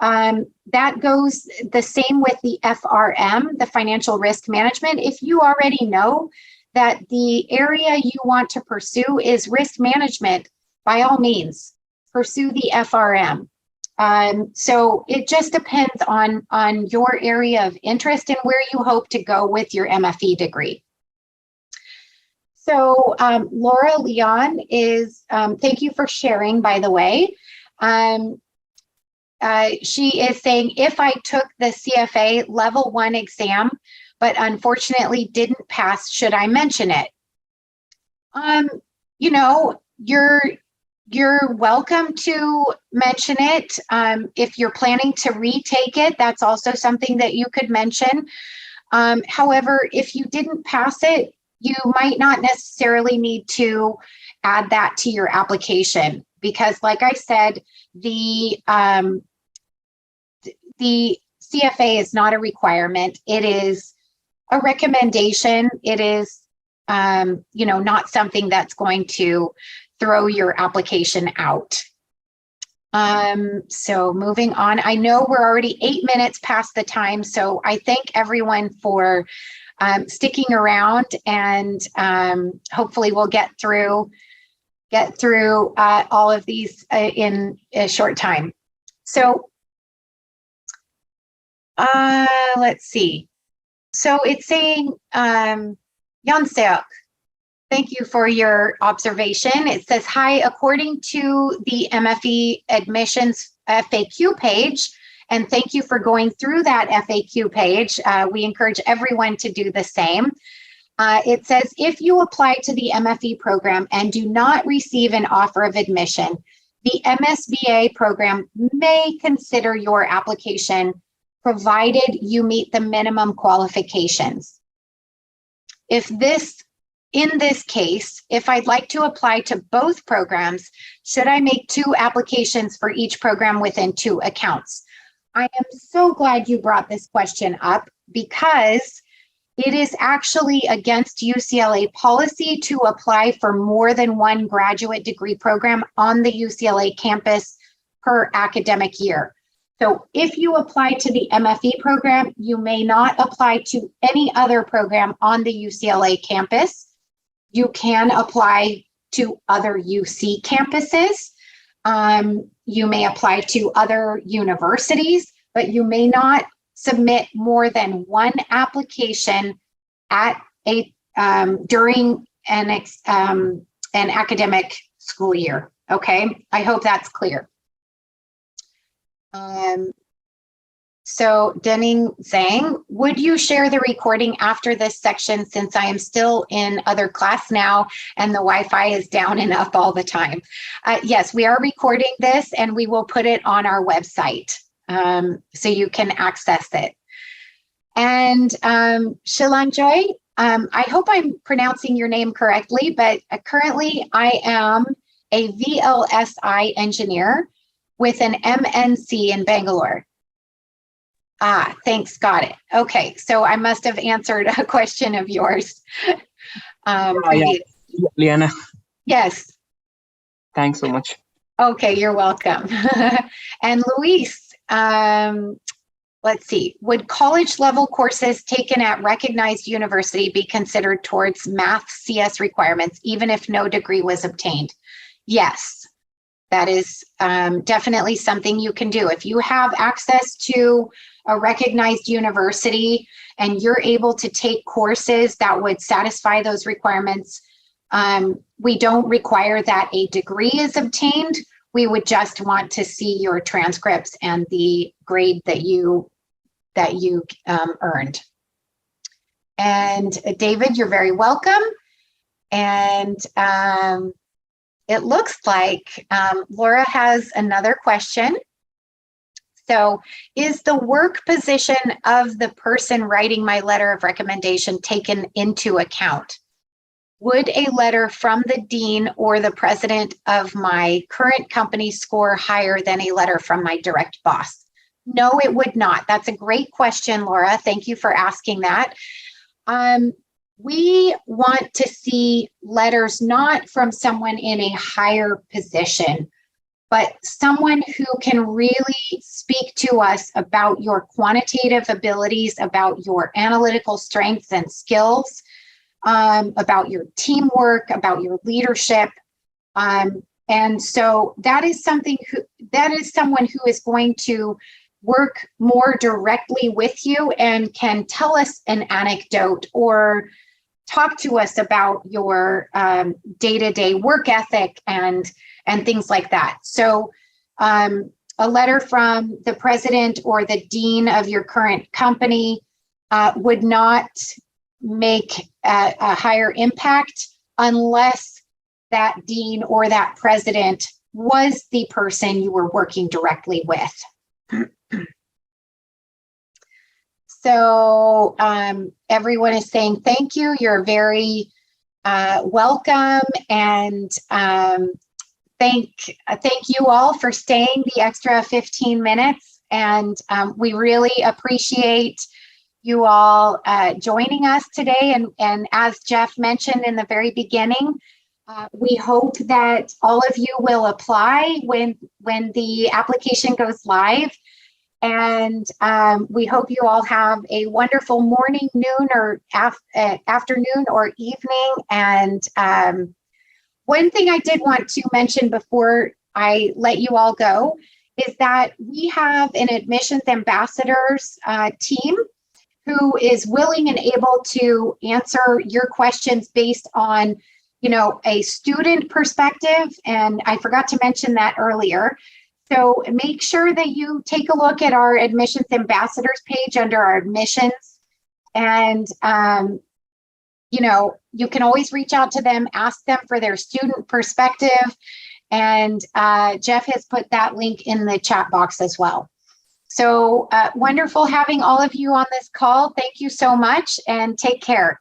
That goes the same with the FRM, the financial risk management. If you already know that the area you want to pursue is risk management, by all means, pursue the FRM. So it just depends on your area of interest and where you hope to go with your MFE degree. So Laura Leon is, thank you for sharing, by the way. She is saying, if I took the CFA level 1 exam, but unfortunately didn't pass, should I mention it? You know, you're welcome to mention it. If you're planning to retake it, that's also something that you could mention. However, if you didn't pass it, you might not necessarily need to add that to your application, because like I said, the CFA is not a requirement. It is a recommendation. It is, not something that's going to throw your application out. So moving on, I know we're already 8 minutes past the time, so I thank everyone for sticking around, and hopefully we'll get through all of these in a short time. So let's see. So it's saying, Yonseok, thank you for your observation. It says, hi, according to the MFE admissions FAQ page, and thank you for going through that FAQ page. We encourage everyone to do the same. It says, if you apply to the MFE program and do not receive an offer of admission, the MSBA program may consider your application provided you meet the minimum qualifications. In this case, if I'd like to apply to both programs, should I make 2 applications for each program within 2 accounts? I am so glad you brought this question up, because it is actually against UCLA policy to apply for more than 1 graduate degree program on the UCLA campus per academic year. So if you apply to the MFE program, you may not apply to any other program on the UCLA campus. You can apply to other UC campuses. You may apply to other universities, but you may not submit more than 1 application at during an academic school year. Okay, I hope that's clear. So Denning Zhang, would you share the recording after this section, since I am still in other class now and the Wi-Fi is down and up all the time? Yes, we are recording this, and we will put it on our website so you can access it. And Shilanjoy, I hope I'm pronouncing your name correctly, but currently I am a VLSI engineer with an MNC in Bangalore. Thanks, got it. Okay, so I must have answered a question of yours. Yeah, Liana. Yes. Thanks so much. Okay, you're welcome. And Luis, let's see. Would college level courses taken at recognized university be considered towards math CS requirements, even if no degree was obtained? Yes. That is definitely something you can do. If you have access to a recognized university and you're able to take courses that would satisfy those requirements, we don't require that a degree is obtained. We would just want to see your transcripts and the grade that you earned. And David, you're very welcome. And it looks like Laura has another question. So, is the work position of the person writing my letter of recommendation taken into account? Would a letter from the dean or the president of my current company score higher than a letter from my direct boss? No, it would not. That's a great question, Laura. Thank you for asking that. We want to see letters not from someone in a higher position, but someone who can really speak to us about your quantitative abilities, about your analytical strengths and skills, about your teamwork, about your leadership. And so that is someone who is going to work more directly with you and can tell us an anecdote or talk to us about your day-to-day work ethic and things like that. So a letter from the president or the dean of your current company would not make a higher impact unless that dean or that president was the person you were working directly with. So everyone is saying thank you. You're very welcome, and thank you all for staying the extra 15 minutes. And we really appreciate you all joining us today. And as Jeff mentioned in the very beginning, we hope that all of you will apply when the application goes live. And we hope you all have a wonderful morning, noon, or afternoon or evening. And one thing I did want to mention before I let you all go is that we have an admissions ambassadors team who is willing and able to answer your questions based on, you know, a student perspective. And I forgot to mention that earlier. So make sure that you take a look at our admissions ambassadors page under our admissions. And, you know, you can always reach out to them, ask them for their student perspective. And Jeff has put that link in the chat box as well. So wonderful having all of you on this call. Thank you so much and take care.